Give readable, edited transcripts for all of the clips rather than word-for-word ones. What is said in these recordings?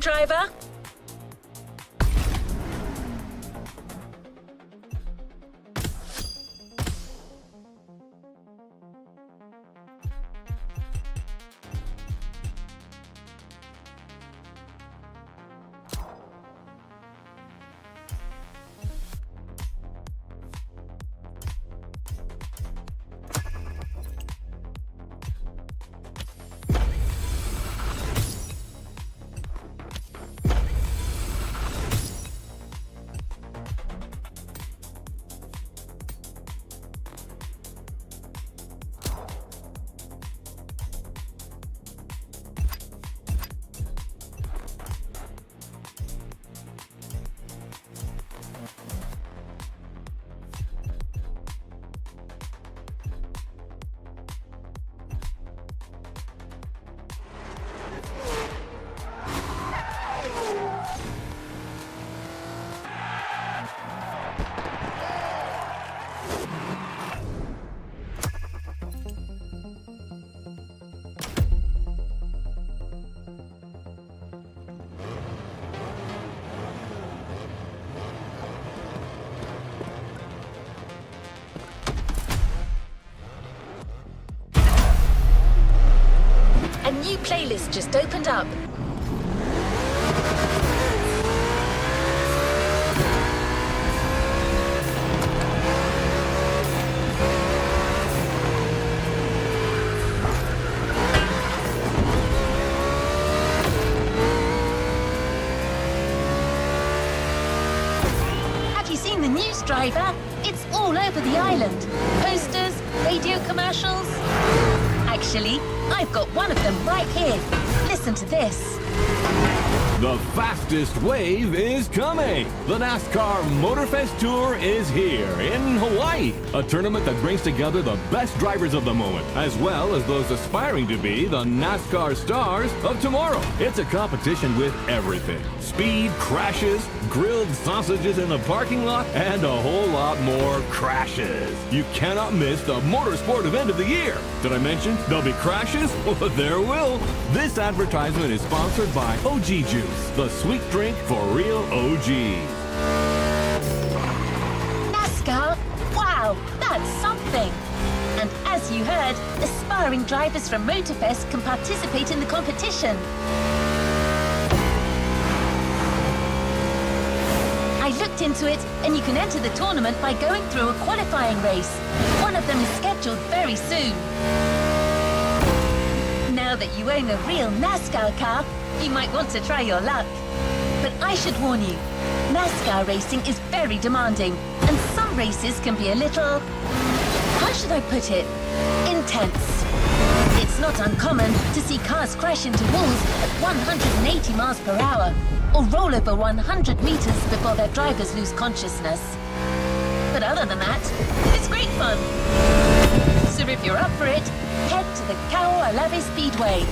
driver. A new playlist just opened up. driver. It's all over the island. Posters, radio commercials. Actually, I've got one of them right here. Listen to this. The fastest wave is coming! The NASCAR Motorfest Tour is here in Hawaii. A tournament that brings together the best drivers of the moment, as well as those aspiring to be the NASCAR stars of tomorrow. It's a competition with everything. Speed, crashes, grilled sausages in the parking lot, and a whole lot more crashes. You cannot miss the motorsport event of the year. Did I mention there'll be crashes? Well, there will. This advertisement is sponsored by OG Juice, the sweet drink for real OGs. NASCAR? Wow, that's something! And as you heard, aspiring drivers from Motorfest can participate in the competition. I looked into it, and you can enter the tournament by going through a qualifying race. One of them is scheduled very soon. Now that you own a real NASCAR car, you might want to try your luck. But I should warn you, NASCAR racing is very demanding, and some races can be a little... how should I put it? Intense. It's not uncommon to see cars crash into walls at 180 miles per hour, or roll over 100 meters before their drivers lose consciousness. But other than that, it's great fun. So if you're up for it, head to the Kaualave Speedway.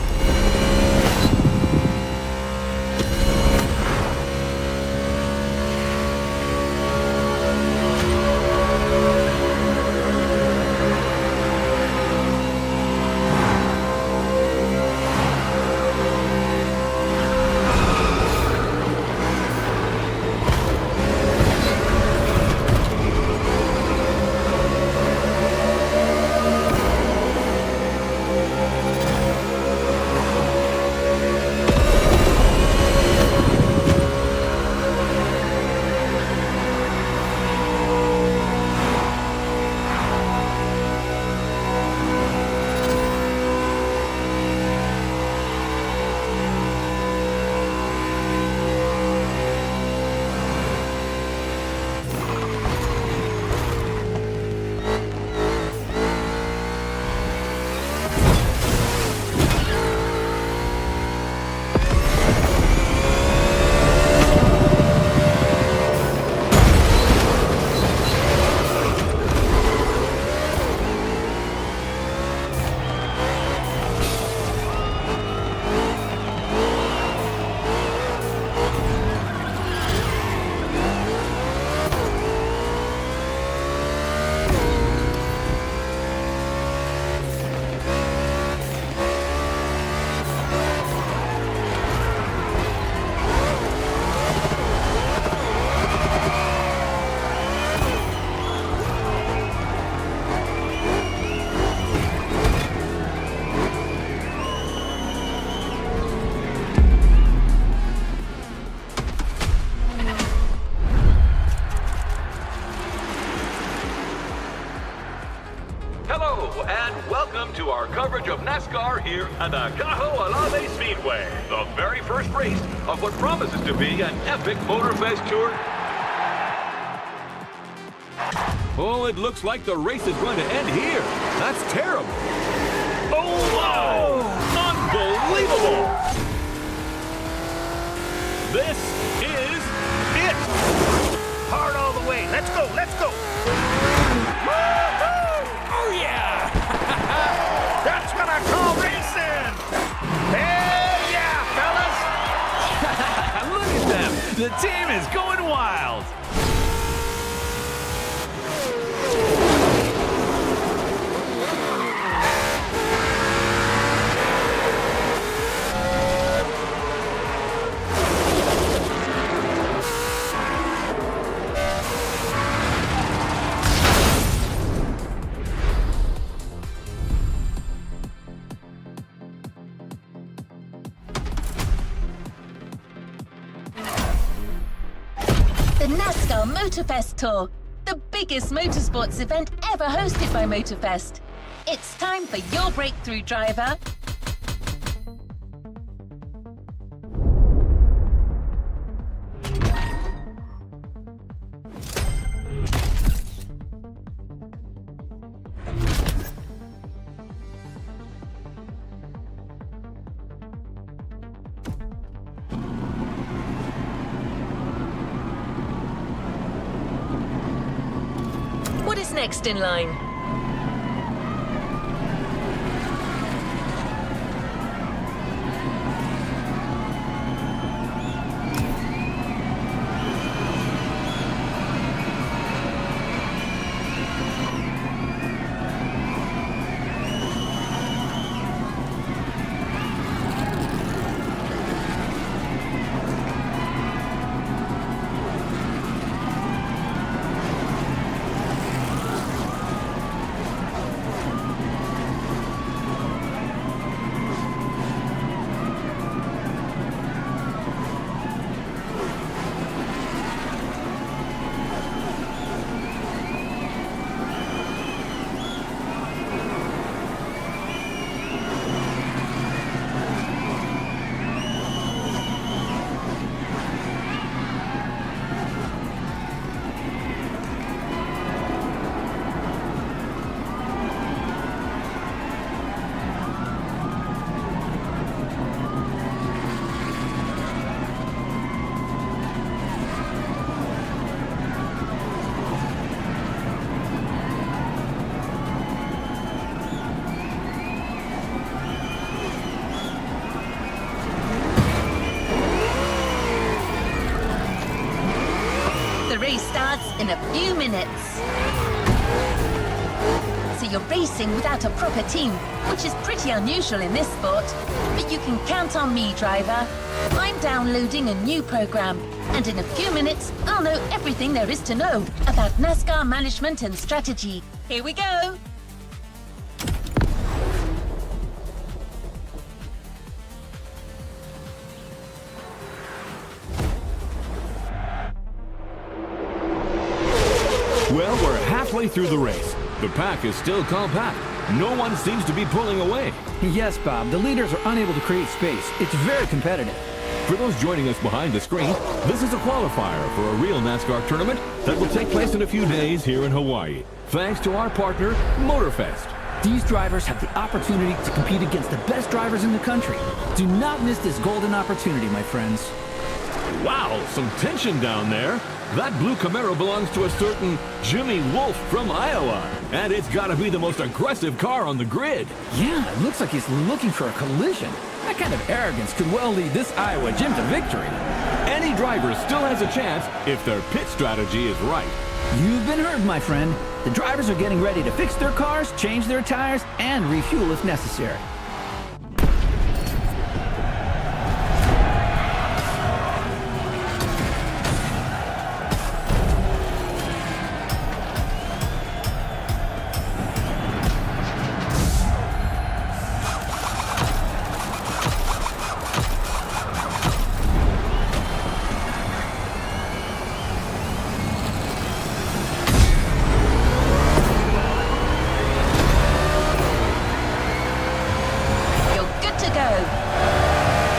To our coverage of NASCAR here at the Kaualave Speedway, the very first race of what promises to be an epic Motorfest tour. Oh, it looks like the race is going to end here. That's terrible. Oh, wow! Unbelievable! This is it! Hard all the way. Let's go, let's go! Oh, yeah! That's what I call racing! Hell yeah, fellas! Look at them! The team is going wild! The NASCAR Motorfest Tour, the biggest motorsports event ever hosted by Motorfest. It's time for your breakthrough, driver. What's next in line? The race starts in a few minutes. So you're racing without a proper team, which is pretty unusual in this sport. But you can count on me, driver. I'm downloading a new program, and in a few minutes, I'll know everything there is to know about NASCAR management and strategy. Here we go! Well, we're halfway through the race. The pack is still compact. No one seems to be pulling away. Yes, Bob. The leaders are unable to create space. It's very competitive. For those joining us behind the screen, this is a qualifier for a real NASCAR tournament that will take place in a few days here in Hawaii, thanks to our partner, Motorfest. These drivers have the opportunity to compete against the best drivers in the country. Do not miss this golden opportunity, my friends. Wow, some tension down there. That blue Camaro belongs to a certain Jimmy Wolf from Iowa, and it's got to be the most aggressive car on the grid. Yeah, it looks like he's looking for a collision. That kind of arrogance could well lead this Iowa Jim to victory. Any driver still has a chance if their pit strategy is right. You've been heard, my friend. The drivers are getting ready to fix their cars, change their tires, and refuel if necessary.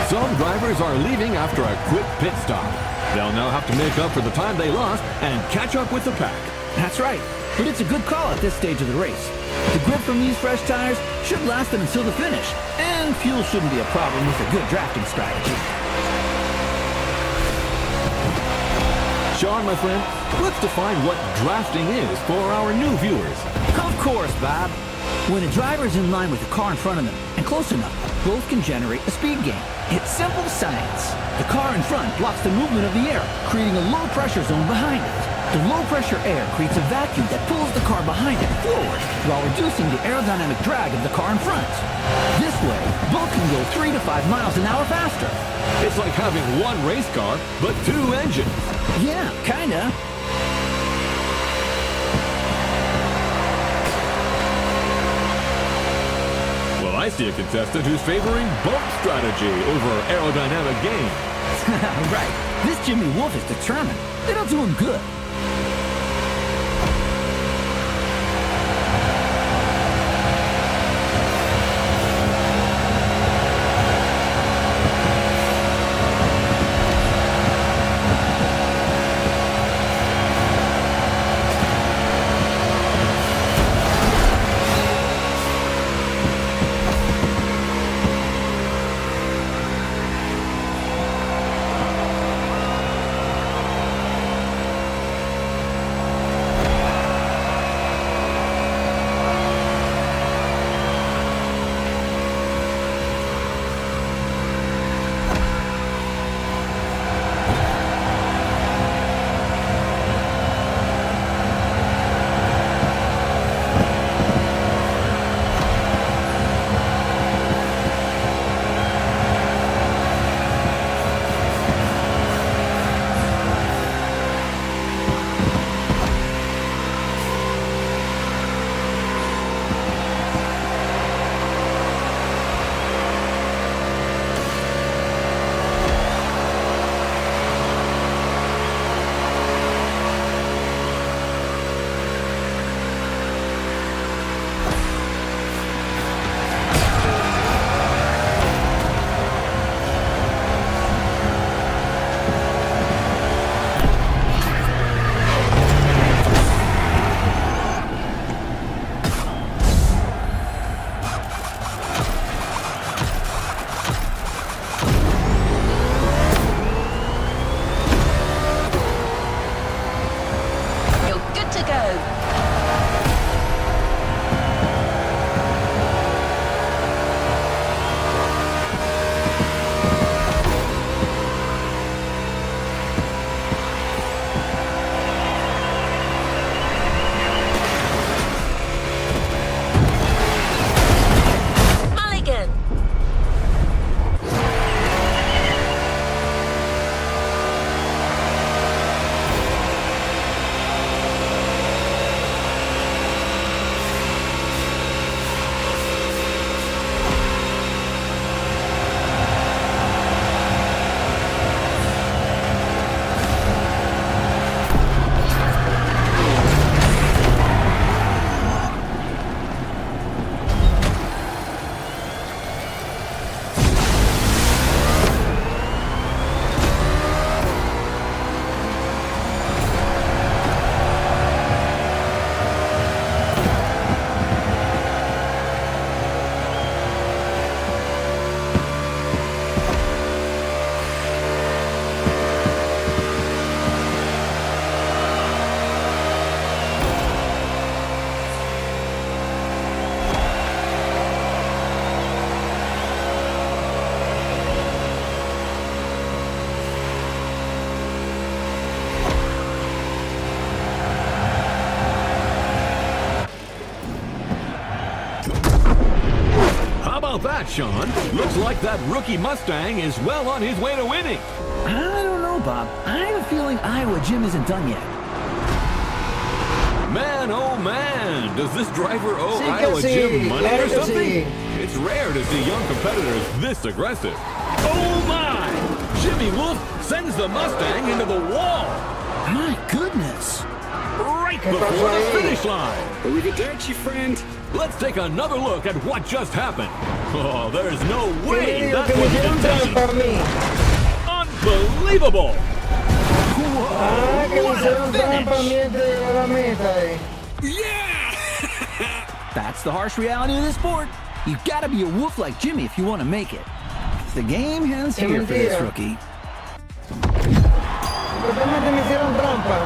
Some drivers are leaving after a quick pit stop. They'll now have to make up for the time they lost and catch up with the pack. That's right, but it's a good call at this stage of the race. The grip from these fresh tires should last them until the finish, and fuel shouldn't be a problem with a good drafting strategy. Sean, my friend, let's define what drafting is for our new viewers. Of course, Bob. When a driver is in line with the car in front of them and close enough, both can generate a speed gain. It's simple science. The car in front blocks the movement of the air, creating a low-pressure zone behind it. The low-pressure air creates a vacuum that pulls the car behind it forward, while reducing the aerodynamic drag of the car in front. This way, both can go 3 to 5 miles an hour faster. It's like having one race car, but two engines. Yeah, kinda. Well, I see a contestant who's favoring bump strategy over aerodynamic gain. Right. This Jimmy Wolf is determined. It'll do him good. that, Sean? Looks like that rookie Mustang is well on his way to winning. I don't know, Bob. I have a feeling Iowa Jim isn't done yet. Man, oh man, does this driver owe Sí que Iowa sí, Jim money claro or que something? sí. It's rare to see young competitors this aggressive. Oh my! Jimmy Wolf sends the Mustang into the wall. My goodness. Right ¿Qué before pasó the ahí? finish line. Arrivederci, friend. Let's take another look at what just happened. Oh, there's no ¿Qué le way digo that que me was hicieron intentional. trampa a mí? Unbelievable! Ah, que me What a hicieron trampa finish! mientras llegó a la meta. That's the harsh reality of this sport. You've got to be a wolf like Jimmy if you want to make it. The game ends Qué here for this mentira. rookie. Totalmente me hicieron trampa.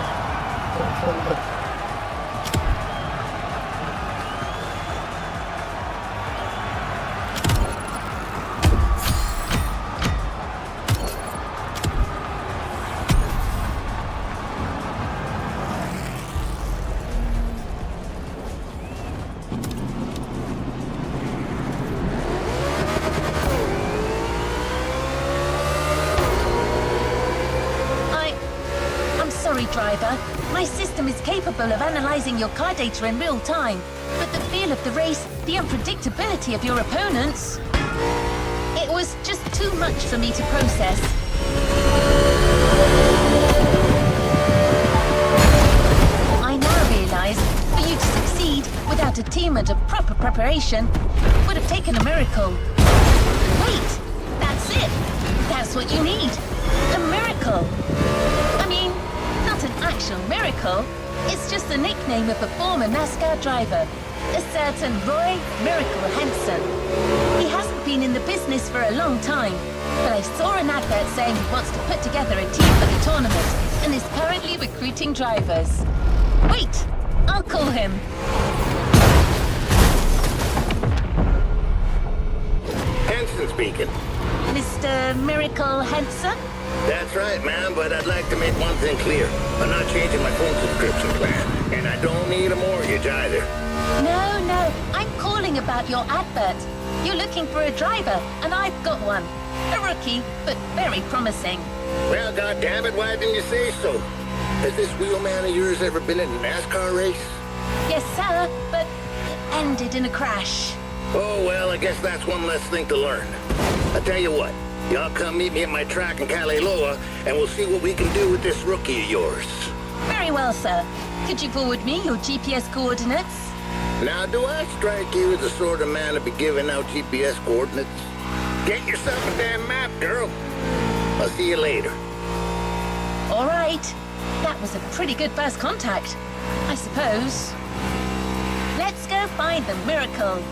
I'm sorry, driver. My system is capable of analyzing your car data in real time, but the feel of the race, the unpredictability of your opponents, it was just too much for me to process. I now realize for you to succeed without a team and a proper preparation would have taken a miracle. Wait, that's it. That's what you need. A miracle. I mean, not an actual miracle. It's just the nickname of a former NASCAR driver, a certain Roy Miracle Henson. He hasn't been in the business for a long time, but I saw an advert saying he wants to put together a team for the tournament and is currently recruiting drivers. Wait, I'll call him. Henson speaking. Mr. Miracle Henson? That's right, ma'am, but I'd like to make one thing clear. I'm not changing my phone subscription plan, and I don't need a mortgage either. No, I'm calling about your advert. You're looking for a driver, and I've got one. A rookie, but very promising. Well, goddammit, why didn't you say so? Has this wheelman of yours ever been in a NASCAR race? Yes, sir, but it ended in a crash. Oh, well, I guess that's one less thing to learn. I tell you what, y'all come meet me at my track in Kaliloa, and we'll see what we can do with this rookie of yours. Very well, sir. Could you forward me your GPS coordinates? Now, do I strike you as the sort of man to be giving out GPS coordinates? Get yourself a damn map, girl. I'll see you later. All right. That was a pretty good first contact, I suppose. Let's go find the miracle.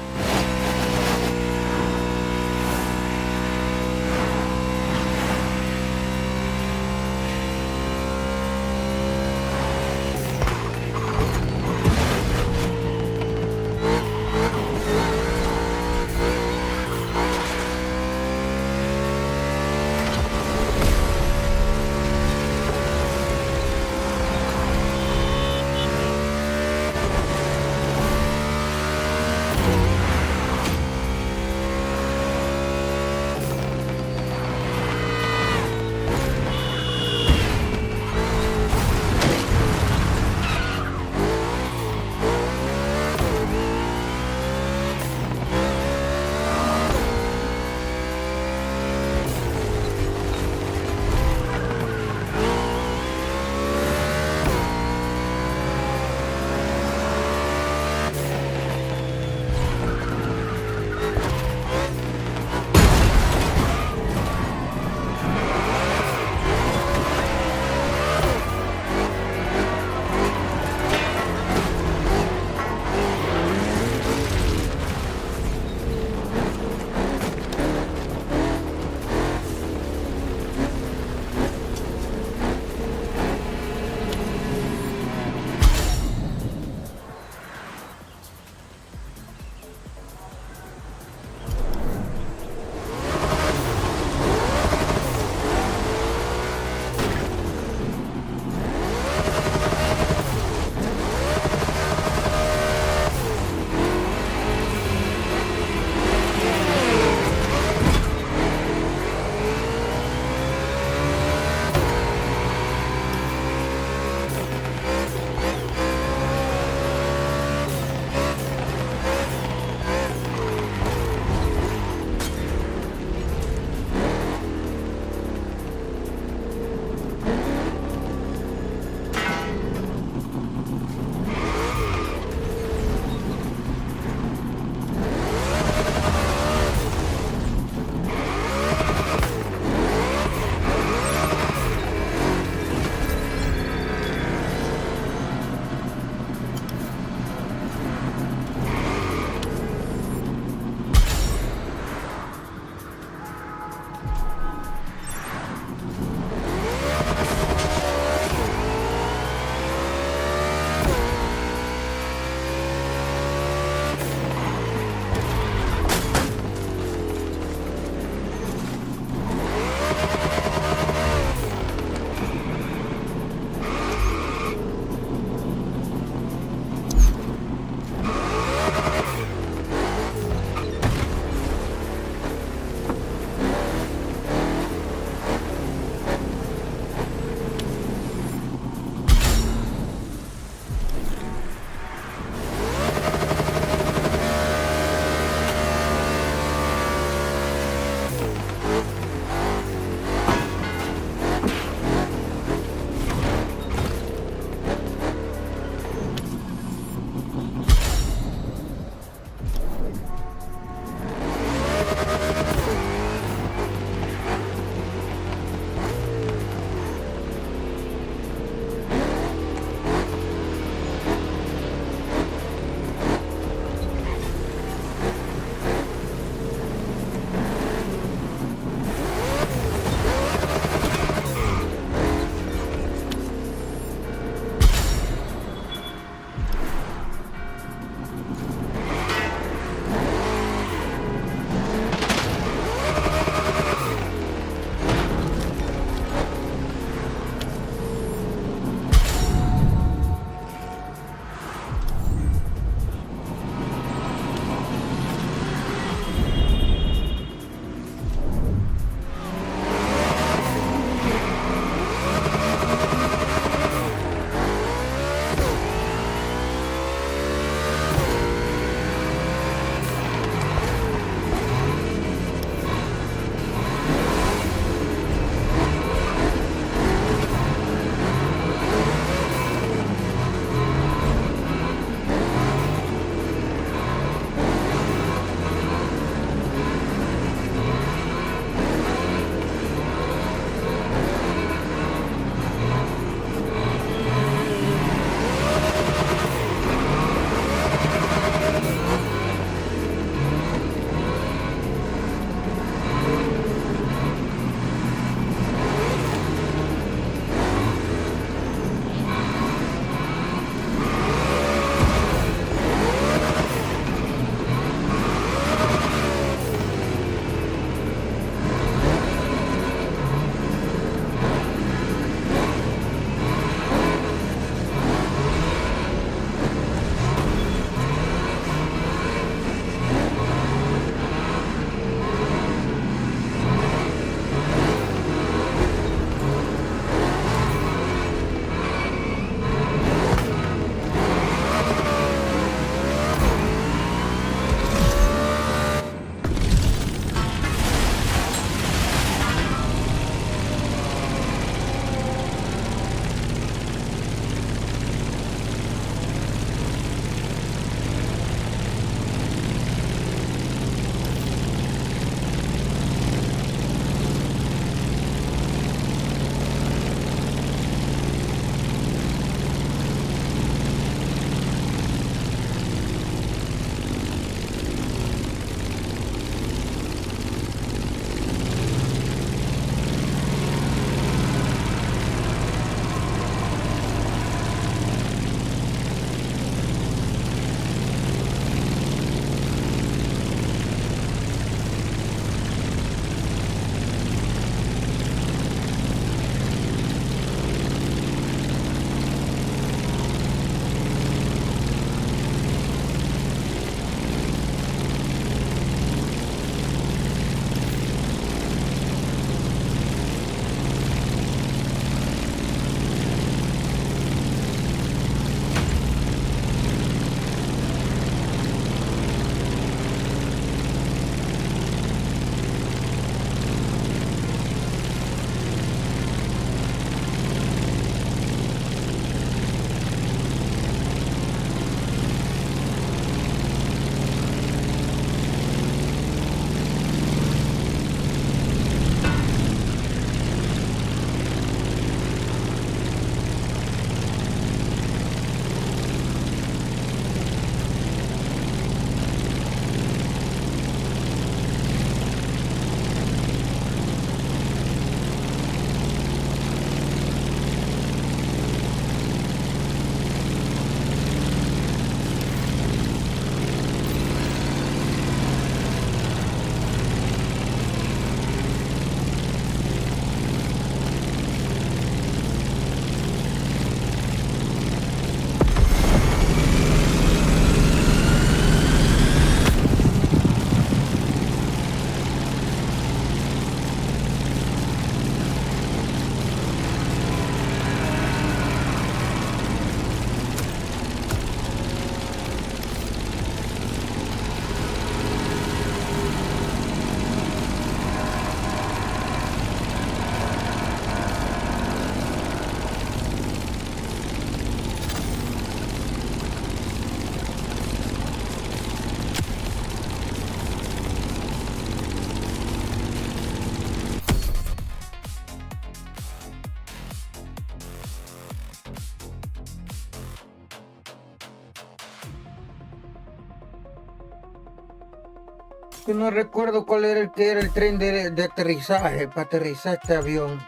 Que no recuerdo cuál era el que era el tren de aterrizaje para aterrizar este avión.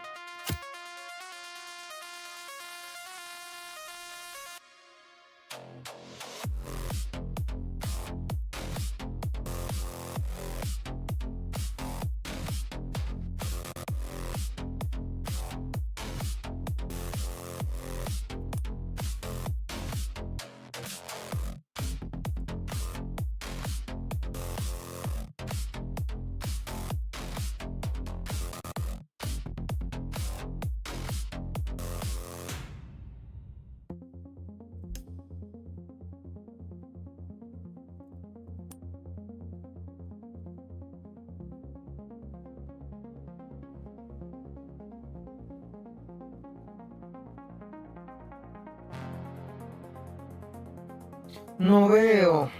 No veo.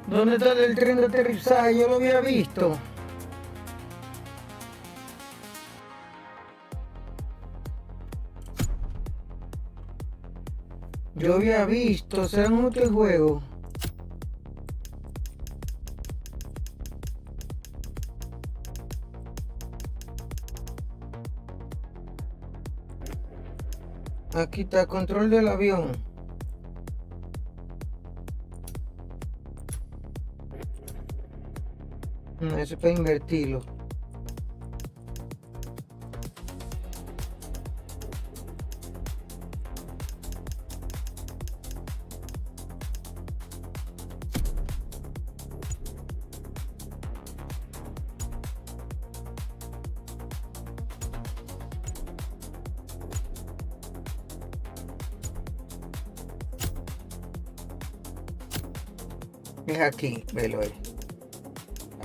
¿Dónde está el tren de aterrizaje? Yo lo había visto. Yo había visto, ¿será en otro juego? Aquí está, control del avión. No, eso es para invertirlo. Es aquí, velo ahí.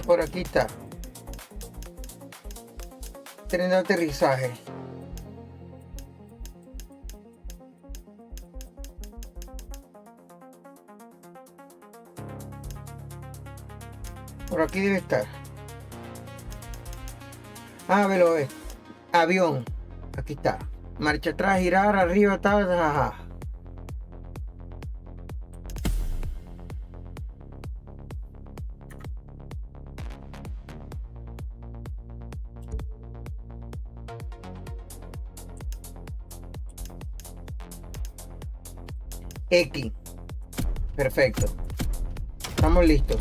Por aquí está. Tren de aterrizaje. Por aquí debe estar. Ah, velo, avión. Aquí está. Marcha atrás, girar, arriba, tal, ajá. X. Perfecto. Estamos listos.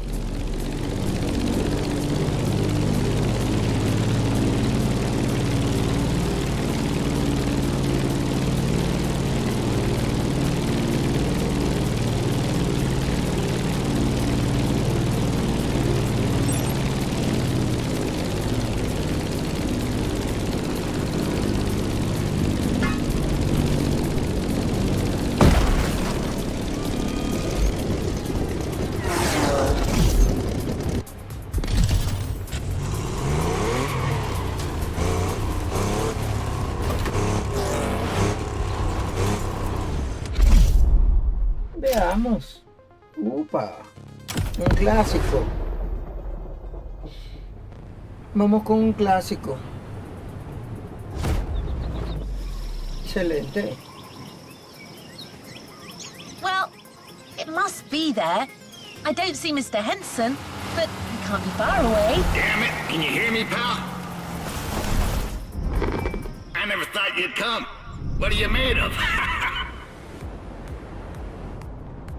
Veamos. Upa. Un clásico. Vamos con un clásico. Excelente. Well, it must be there. I don't see Mr. Henson, but he can't be far away. Damn it, can you hear me, pal? I never thought you'd come. What are you made of?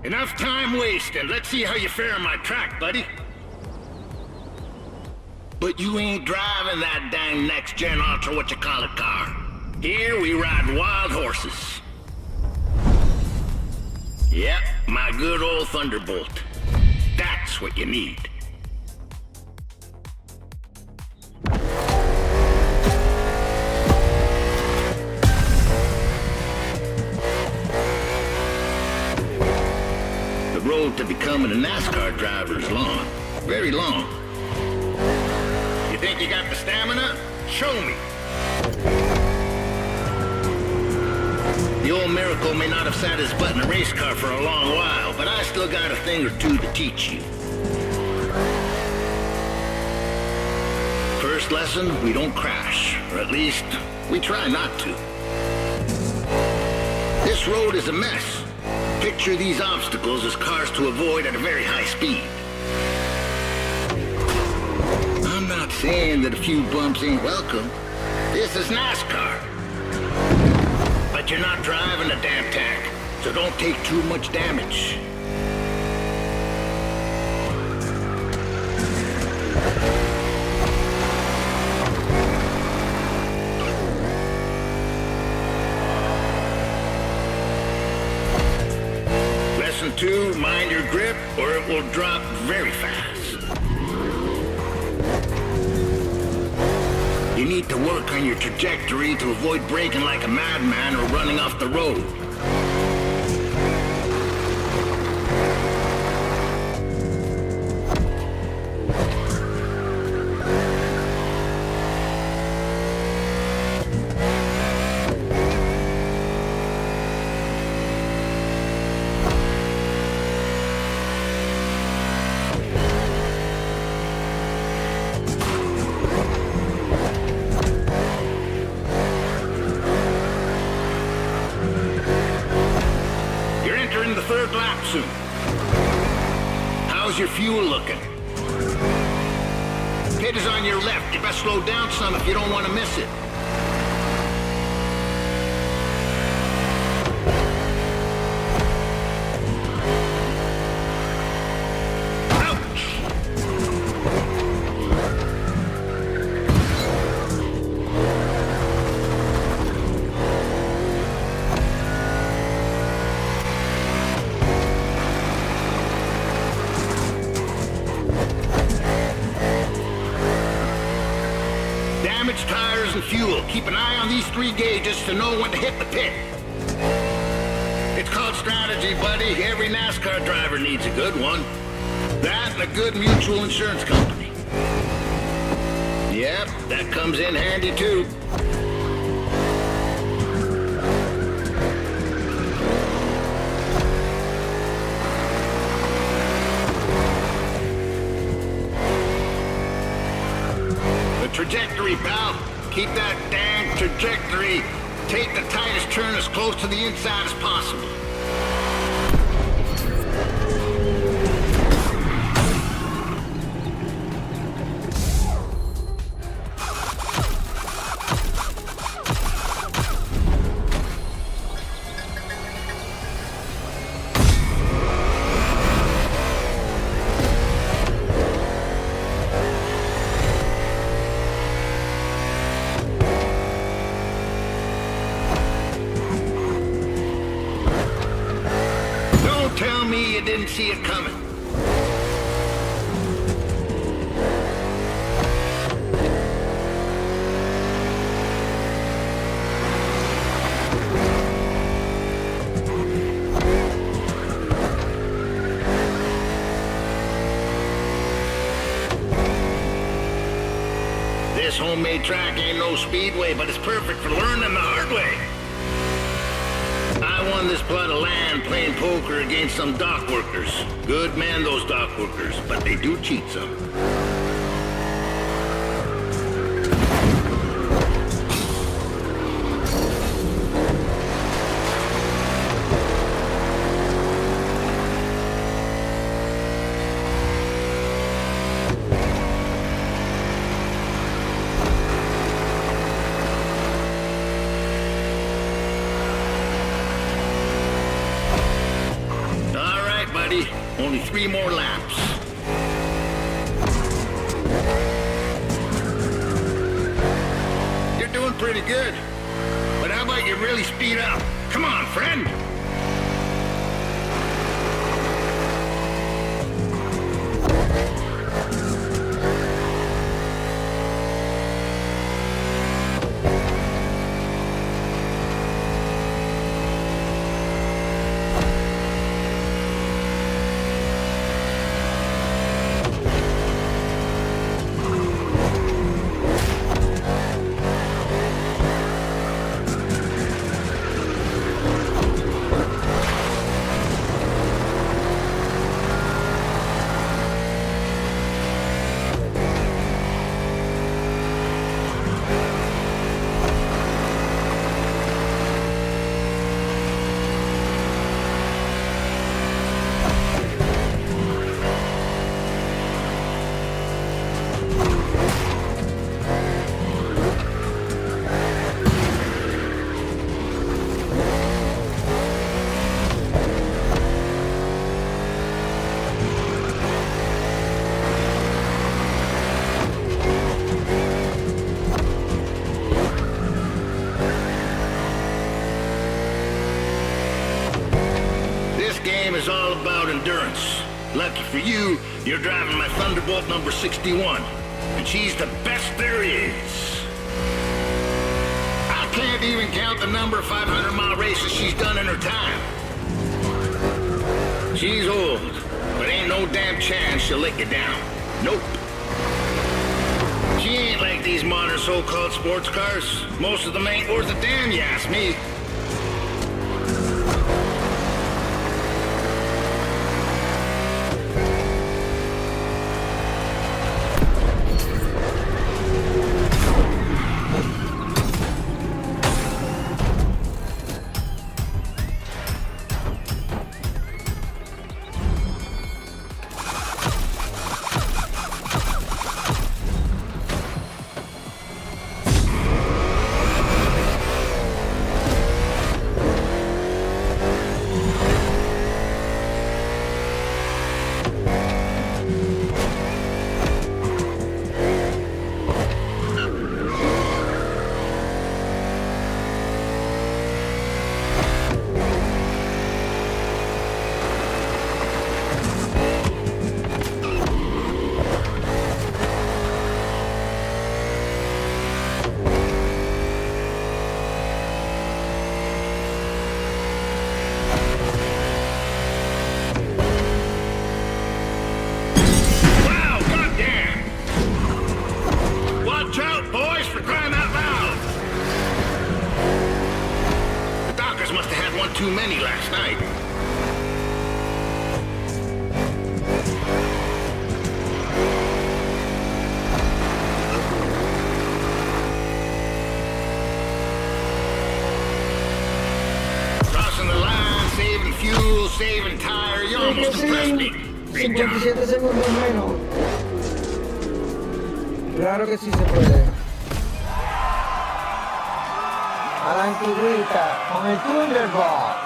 Enough time wasted. Let's see how you fare on my track, buddy. But you ain't driving that dang next-gen ultra-what-you-call-it car. Here we ride wild horses. Yep, my good old Thunderbolt. That's what you need. The road to becoming a NASCAR driver is long. Very long. You think you got the stamina? Show me. The old Miracle may not have sat his butt in a race car for a long while, but I still got a thing or two to teach you. First lesson, we don't crash, or at least, we try not to. This road is a mess. Picture these obstacles as cars to avoid at a very high speed. I'm not saying that a few bumps ain't welcome. This is NASCAR. But you're not driving a damn tank, so don't take too much damage. Lesson 2, mind your grip or it will drop very fast. You need to work on your trajectory to avoid braking like a madman or running off the road. The third lap soon. How's your fuel looking? Pit is on your left. You best slow down some if you don't want to miss it. Damaged tires and fuel. Keep an eye on these 3 gauges to know when to hit the pit. It's called strategy, buddy. Every NASCAR driver needs a good one. That and a good mutual insurance company. Yep, that comes in handy too. Trajectory, pal. Keep that dang trajectory. Take the tightest turn as close to the inside as possible. Tell me you didn't see it coming. This homemade track ain't no speedway, but it's perfect for learning the hard way. I won this plot of land playing poker against some dock workers. Good men, those dock workers, but they do cheat some. Only 3 more laps. You're doing pretty good. But how about you really speed up? Come on, friend. Lucky for you, you're driving my Thunderbolt number 61. And she's the best there is. I can't even count the number of 500-mile races she's done in her time. She's old, but ain't no damn chance she'll let you down. Nope. She ain't like these modern so-called sports cars. Most of them ain't worth a damn, you ask me. Too many last night. Crossing the line, saving fuel, saving tire, you almost impressed me. Great job. 57 segundos menos. Claro que sí se puede. A la antigüita, con el Thunderbolt.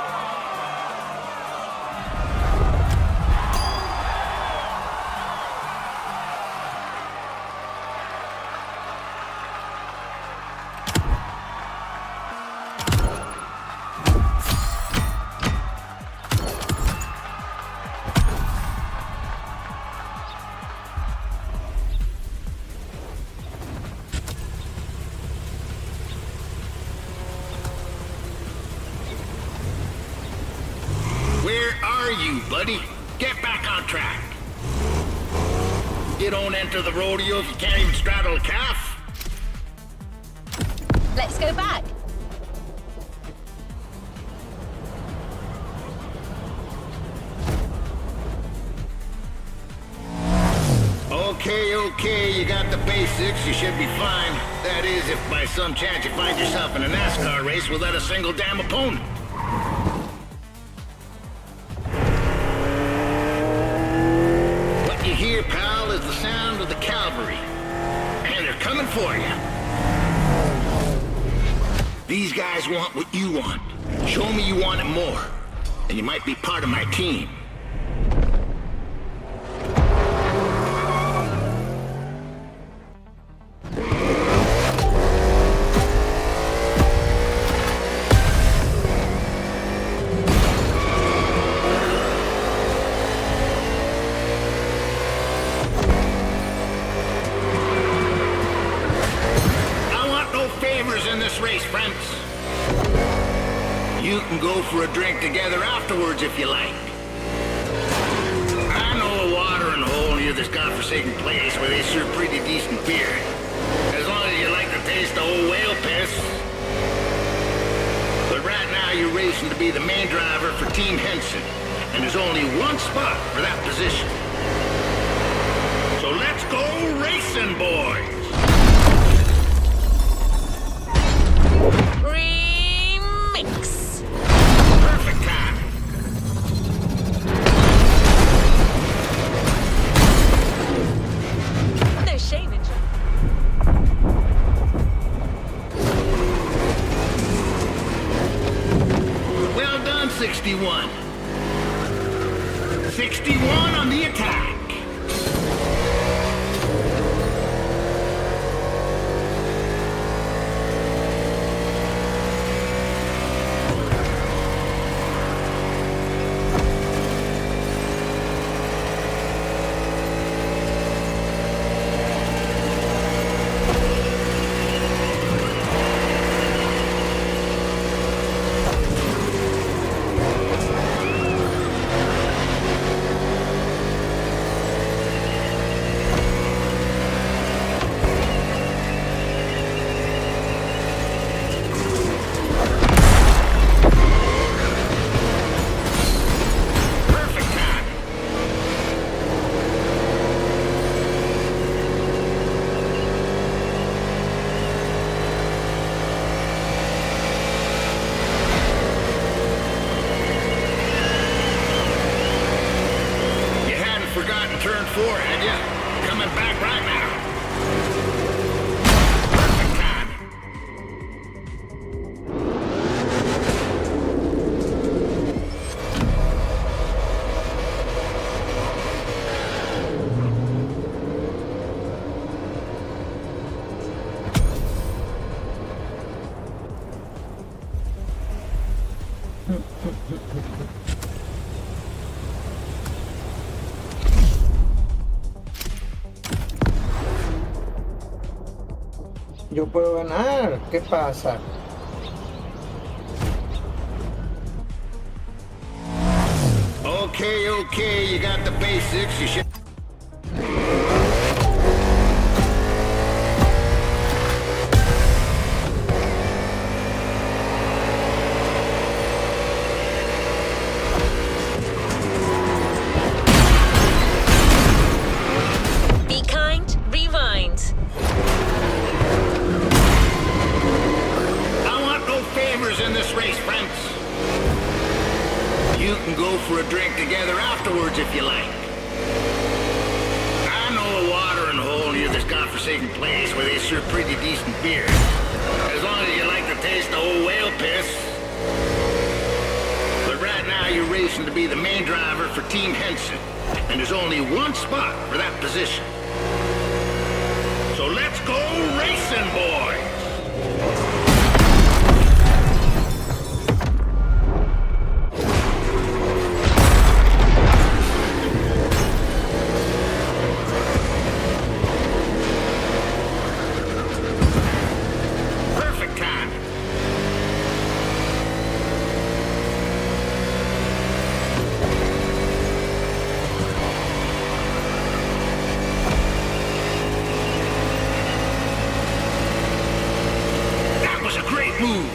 Where are you, buddy? Get back on track. You don't enter the rodeo if you can't even straddle a calf. Let's go back. Okay, you got the basics, you should be fine. That is, if by some chance you find yourself in a NASCAR race without a single damn opponent. What you hear, pal, is the sound of the cavalry. And they're coming for you. These guys want what you want. Show me you want it more, and you might be part of my team. In this race, friends. You can go for a drink together afterwards if you like. I know a watering hole near this godforsaken place where they serve pretty decent beer. As long as you like the taste of old whale piss. But right now you're racing to be the main driver for Team Henson. And there's only one spot for that position. So let's go racing, boys! Remix. Perfect time. No shame in trying. Well done, 61. 61 on the attack. Yo puedo ganar. ¿Qué pasa? Okay, you got the basics. You should... Be kind, rewind. I want no favors in this race, friends. You can go for a drink together afterwards if you like. I know a watering hole near this godforsaken place where they serve pretty decent beer. As long as you like the taste of old whale piss. But right now you're racing to be the main driver for Team Henson. And there's only one spot for that position. So let's go racing, boys! Perfect time. That was a great move.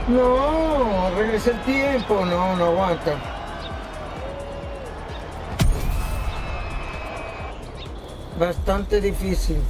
No, regresa el tiempo. No, no aguanta. Bastante difícil.